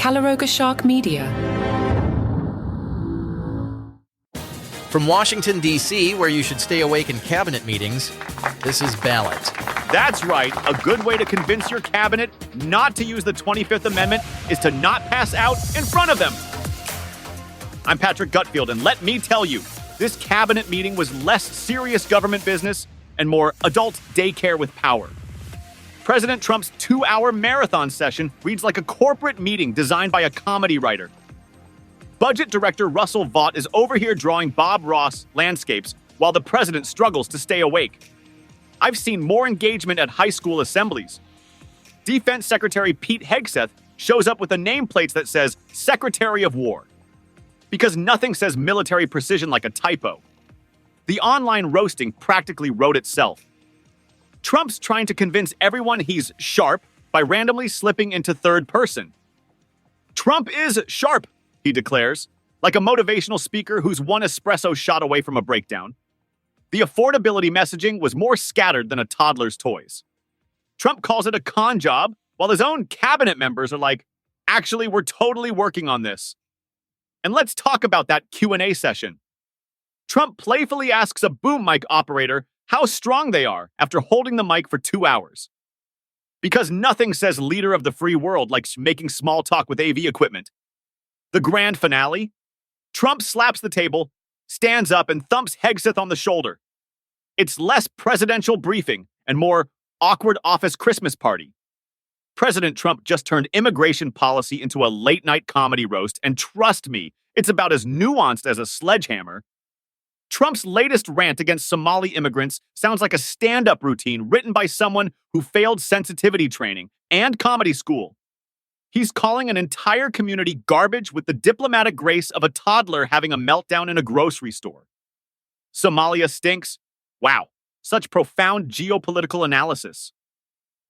Calaroga Shark Media. From Washington, D.C., where you should stay awake in cabinet meetings, this is Ballot. That's right. A good way to convince your cabinet not to use the 25th Amendment is to not pass out in front of them. I'm Patrick Gutfield, and let me tell you, this cabinet meeting was less serious government business and more adult daycare with power. President Trump's 2-hour marathon session reads like a corporate meeting designed by a comedy writer. Budget director Russell Vought is over here drawing Bob Ross landscapes while the president struggles to stay awake. I've seen more engagement at high school assemblies. Defense Secretary Pete Hegseth shows up with a nameplate that says Secretary of War. Because nothing says military precision like a typo. The online roasting practically wrote itself. Trump's trying to convince everyone he's sharp by randomly slipping into third person. Trump is sharp, he declares, like a motivational speaker who's one espresso shot away from a breakdown. The affordability messaging was more scattered than a toddler's toys. Trump calls it a con job, while his own cabinet members are like, actually, we're totally working on this. And let's talk about that Q&A session. Trump playfully asks a boom mic operator how strong they are after holding the mic for 2 hours. Because nothing says leader of the free world like making small talk with AV equipment. The grand finale, Trump slaps the table, stands up, and thumps Hegseth on the shoulder. It's less presidential briefing and more awkward office Christmas party. President Trump just turned immigration policy into a late-night comedy roast, and trust me, it's about as nuanced as a sledgehammer. Trump's latest rant against Somali immigrants sounds like a stand-up routine written by someone who failed sensitivity training and comedy school. He's calling an entire community garbage with the diplomatic grace of a toddler having a meltdown in a grocery store. Somalia stinks. Wow, such profound geopolitical analysis.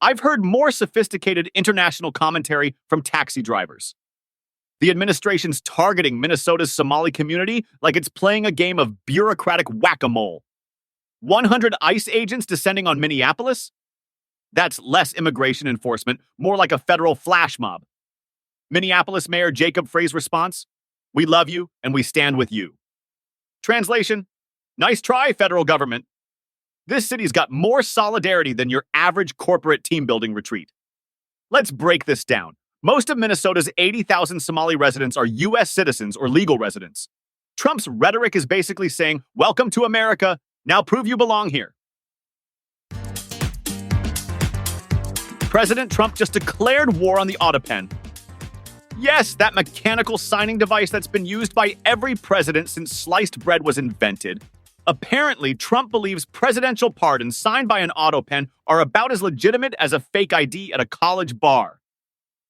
I've heard more sophisticated international commentary from taxi drivers. The administration's targeting Minnesota's Somali community like it's playing a game of bureaucratic whack-a-mole. 100 ICE agents descending on Minneapolis? That's less immigration enforcement, more like a federal flash mob. Minneapolis Mayor Jacob Frey's response, "We love you and we stand with you." Translation, nice try, federal government. This city's got more solidarity than your average corporate team-building retreat. Let's break this down. Most of Minnesota's 80,000 Somali residents are U.S. citizens or legal residents. Trump's rhetoric is basically saying, welcome to America, now prove you belong here. President Trump just declared war on the AutoPen. Yes, that mechanical signing device that's been used by every president since sliced bread was invented. Apparently, Trump believes presidential pardons signed by an AutoPen are about as legitimate as a fake ID at a college bar.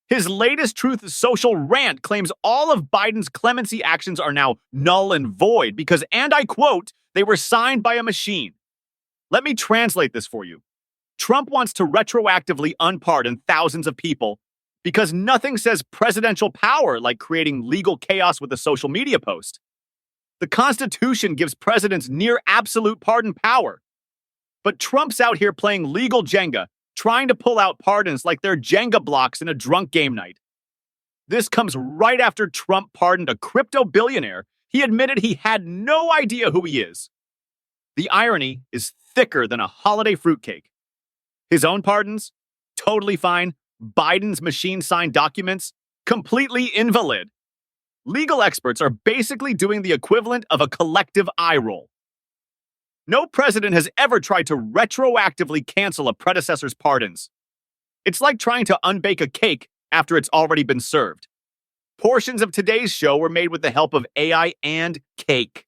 His latest Truth Social rant claims all of Biden's clemency actions are now null and void because, and I quote, they were signed by a machine. Let me translate this for you. Trump wants to retroactively unpardon thousands of people because nothing says presidential power like creating legal chaos with a social media post. The Constitution gives presidents near absolute pardon power. But Trump's out here playing legal Jenga, trying to pull out pardons like they're Jenga blocks in a drunk game night. This comes right after Trump pardoned a crypto billionaire. He admitted he had no idea who he is. The irony is thicker than a holiday fruitcake. His own pardons? Totally fine. Biden's machine-signed documents? Completely invalid. Legal experts are basically doing the equivalent of a collective eye roll. No president has ever tried to retroactively cancel a predecessor's pardons. It's like trying to unbake a cake after it's already been served. Portions of today's show were made with the help of AI and cake.